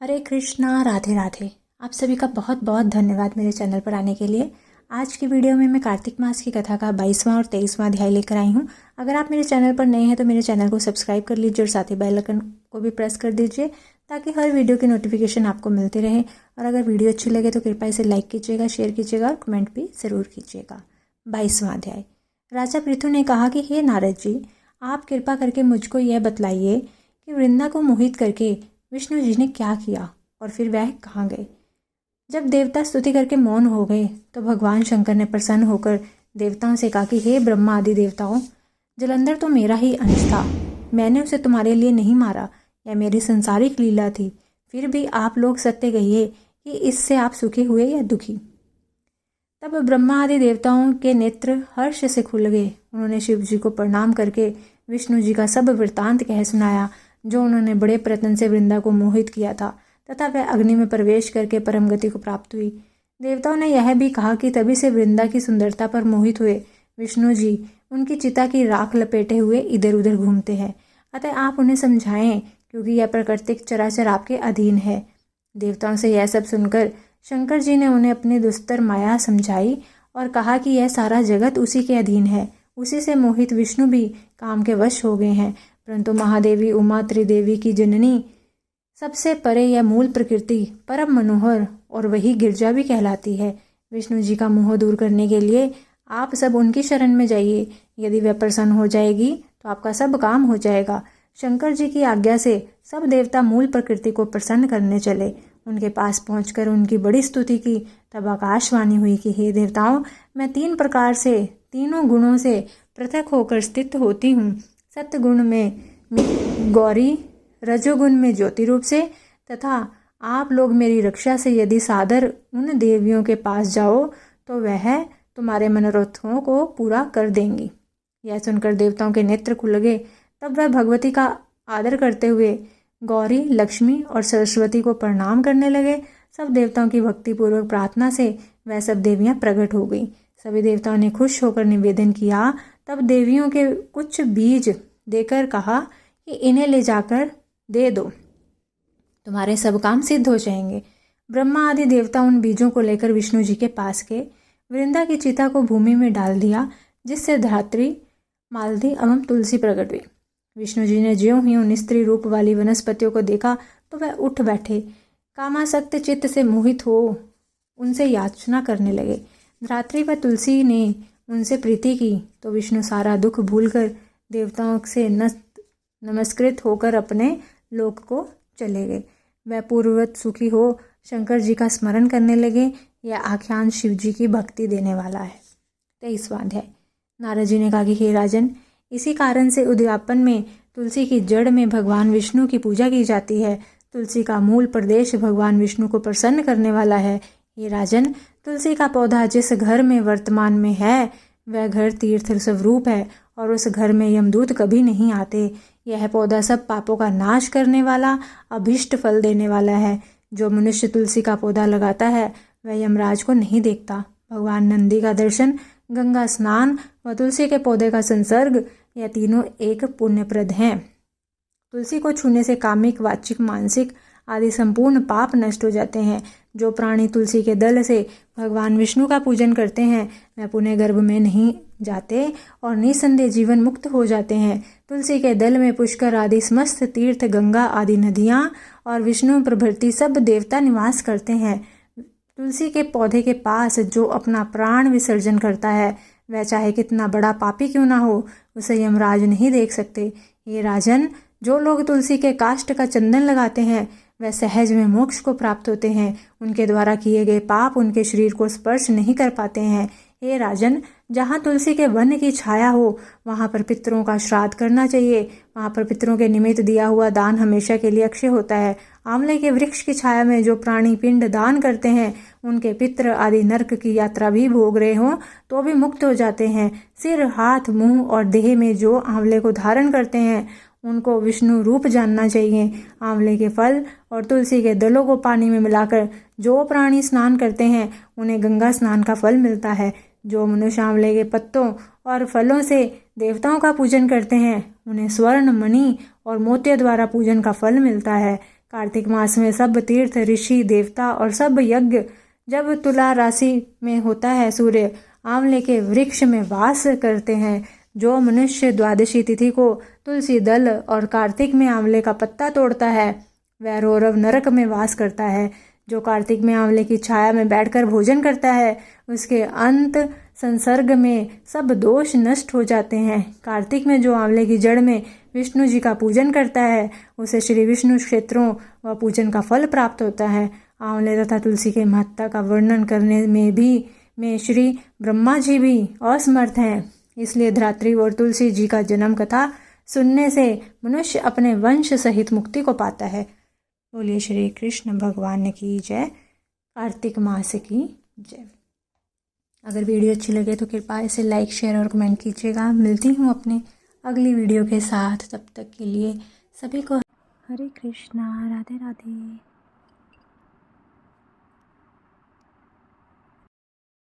हरे कृष्णा, राधे राधे। आप सभी का बहुत बहुत धन्यवाद मेरे चैनल पर आने के लिए। आज की वीडियो में मैं कार्तिक मास की कथा का 22वां और 23वां अध्याय लेकर आई हूँ। अगर आप मेरे चैनल पर नए हैं तो मेरे चैनल को सब्सक्राइब कर लीजिए और साथ ही बेल आइकन को भी प्रेस कर दीजिए ताकि हर वीडियो की नोटिफिकेशन आपको मिलती रहे। और अगर वीडियो अच्छी लगे तो कृपया इसे लाइक कीजिएगा, शेयर कीजिएगा और कमेंट भी ज़रूर कीजिएगा। 22वां अध्याय। राजा पृथु ने कहा कि हे नारद जी, आप कृपा करके मुझको यह बतलाइए कि वृंदा को मोहित करके विष्णु जी ने क्या किया और फिर वह कहाँ गए। जब देवता स्तुति करके मौन हो गए तो भगवान शंकर ने प्रसन्न होकर देवताओं से कहा कि हे ब्रह्मा आदि देवताओं, जलंधर तो मेरा ही अंश था। मैंने उसे तुम्हारे लिए नहीं मारा, यह मेरी संसारिक लीला थी। फिर भी आप लोग सत्य कहिए कि इससे आप सुखी हुए या दुखी। तब ब्रह्मा आदि देवताओं के नेत्र हर्ष से खुल गए। उन्होंने शिव जी को प्रणाम करके विष्णु जी का सब वृत्तांत कह सुनाया, जो उन्होंने बड़े प्रयत्न से वृंदा को मोहित किया था तथा वह अग्नि में प्रवेश करके परम गति को प्राप्त हुई। देवताओं ने यह भी कहा कि तभी से वृंदा की सुंदरता पर मोहित हुए विष्णु जी उनकी चिता की राख लपेटे हुए इधर उधर घूमते हैं। अतः आप उन्हें समझाएं, क्योंकि यह प्राकृतिक चराचर आपके अधीन है। देवताओं से यह सब सुनकर शंकर जी ने उन्हें अपनी दुस्तर माया समझाई और कहा कि यह सारा जगत उसी के अधीन है। उसी से मोहित विष्णु भी काम के वश हो गए हैं। परंतु महादेवी उमा त्रिदेवी की जननी, सबसे परे यह मूल प्रकृति परम मनोहर और वही गिरजा भी कहलाती है। विष्णु जी का मोह दूर करने के लिए आप सब उनकी शरण में जाइए। यदि वह प्रसन्न हो जाएगी तो आपका सब काम हो जाएगा। शंकर जी की आज्ञा से सब देवता मूल प्रकृति को प्रसन्न करने चले। उनके पास पहुंचकर उनकी बड़ी स्तुति की। तब आकाशवाणी हुई कि हे देवताओं, मैं 3 प्रकार से, तीनों गुणों से पृथक होकर स्थित होती हूँ। सत्गुण में गौरी, रजोगुण में ज्योति रूप से तथा आप लोग मेरी रक्षा से यदि सादर उन देवियों के पास जाओ तो वह तुम्हारे मनोरथों को पूरा कर देंगी। यह सुनकर देवताओं के नेत्र खुल गए। तब वह भगवती का आदर करते हुए गौरी, लक्ष्मी और सरस्वती को प्रणाम करने लगे। सब देवताओं की भक्तिपूर्वक प्रार्थना से वह सब देवियां प्रकट हो गई। सभी देवताओं ने खुश होकर निवेदन किया। तब देवियों के कुछ बीज देकर कहा कि इन्हें ले जाकर दे दो, तुम्हारे सब काम सिद्ध हो जाएंगे। ब्रह्मा आदि देवता उन बीजों को लेकर विष्णु जी के पास गए। वृंदा की चिता को भूमि में डाल दिया, जिससे धात्री, मालती एवं तुलसी प्रकट हुई। विष्णु जी ने ज्यों ही उन स्त्री रूप वाली वनस्पतियों को देखा तो वह उठ बैठे। कामासक्त चित्त से मोहित हो उनसे याचना करने लगे। धात्री व तुलसी ने उनसे प्रीति की तो विष्णु सारा दुख भूलकर देवताओं से नमस्कृत होकर अपने लोक को चले गए। वह पूर्ववत सुखी हो शंकर जी का स्मरण करने लगे। यह आख्यान शिव जी की भक्ति देने वाला है। 23वां अध्याय। नारद जी ने कहा कि हे राजन, इसी कारण से उद्यापन में तुलसी की जड़ में भगवान विष्णु की पूजा की जाती है। तुलसी का मूल प्रदेश भगवान विष्णु को प्रसन्न करने वाला है। हे राजन, तुलसी का पौधा जिस घर में वर्तमान में है वह घर तीर्थ स्वरूप है और उस घर में यमदूत कभी नहीं आते। यह पौधा सब पापों का नाश करने वाला, अभीष्ट फल देने वाला है। जो मनुष्य तुलसी का पौधा लगाता है वह यमराज को नहीं देखता। भगवान नंदी का दर्शन, गंगा स्नान व तुलसी के पौधे का संसर्ग, यह तीनों एक पुण्यप्रद हैं। तुलसी को छूने से कामिक, वाचिक, मानसिक आदि संपूर्ण पाप नष्ट हो जाते हैं। जो प्राणी तुलसी के दल से भगवान विष्णु का पूजन करते हैं वह पुण्य गर्भ में नहीं जाते और निसंदेह जीवन मुक्त हो जाते हैं। तुलसी के दल में पुष्कर आदि समस्त तीर्थ, गंगा आदि नदियाँ और विष्णु प्रभृति सब देवता निवास करते हैं। तुलसी के पौधे के पास जो अपना प्राण विसर्जन करता है वह चाहे कितना बड़ा पापी क्यों ना हो, उसे यमराज नहीं देख सकते। ये राजन, जो लोग तुलसी के काष्ठ का चंदन लगाते हैं वह सहज में मोक्ष को प्राप्त होते हैं। उनके द्वारा किए गए पाप उनके शरीर को स्पर्श नहीं कर पाते हैं। हे राजन, जहाँ तुलसी के वन की छाया हो वहाँ पर पितरों का श्राद्ध करना चाहिए। वहाँ पर पितरों के निमित्त दिया हुआ दान हमेशा के लिए अक्षय होता है। आंवले के वृक्ष की छाया में जो प्राणी पिंड दान करते हैं उनके पितर आदि नरक की यात्रा भी भोग रहे हों तो भी मुक्त हो जाते हैं। सिर, हाथ, मुंह और देह में जो आंवले को धारण करते हैं उनको विष्णु रूप जानना चाहिए। आंवले के फल और तुलसी के दलों को पानी में मिलाकर जो प्राणी स्नान करते हैं उन्हें गंगा स्नान का फल मिलता है। जो मनुष्य आंवले के पत्तों और फलों से देवताओं का पूजन करते हैं उन्हें स्वर्ण, मणि और मोतियों द्वारा पूजन का फल मिलता है। कार्तिक मास में सब तीर्थ, ऋषि, देवता और सब यज्ञ जब तुला राशि में होता है, सूर्य आंवले के वृक्ष में वास करते हैं। जो मनुष्य द्वादशी तिथि को तुलसी दल और कार्तिक में आंवले का पत्ता तोड़ता है वह रौरव नरक में वास करता है। जो कार्तिक में आंवले की छाया में बैठकर भोजन करता है उसके अंत संसर्ग में सब दोष नष्ट हो जाते हैं। कार्तिक में जो आंवले की जड़ में विष्णु जी का पूजन करता है उसे श्री विष्णु क्षेत्रों व पूजन का फल प्राप्त होता है। आंवले तथा तुलसी के महत्ता का वर्णन करने में श्री ब्रह्मा जी भी असमर्थ हैं। इसलिए धरात्री और तुलसी जी का जन्म कथा सुनने से मनुष्य अपने वंश सहित मुक्ति को पाता है। बोलिए श्री कृष्ण भगवान की जय। कार्तिक मास की जय। अगर वीडियो अच्छी लगे तो कृपया इसे लाइक, शेयर और कमेंट कीजिएगा। मिलती हूँ अपने अगली वीडियो के साथ, तब तक के लिए सभी को हरे कृष्णा, राधे राधे।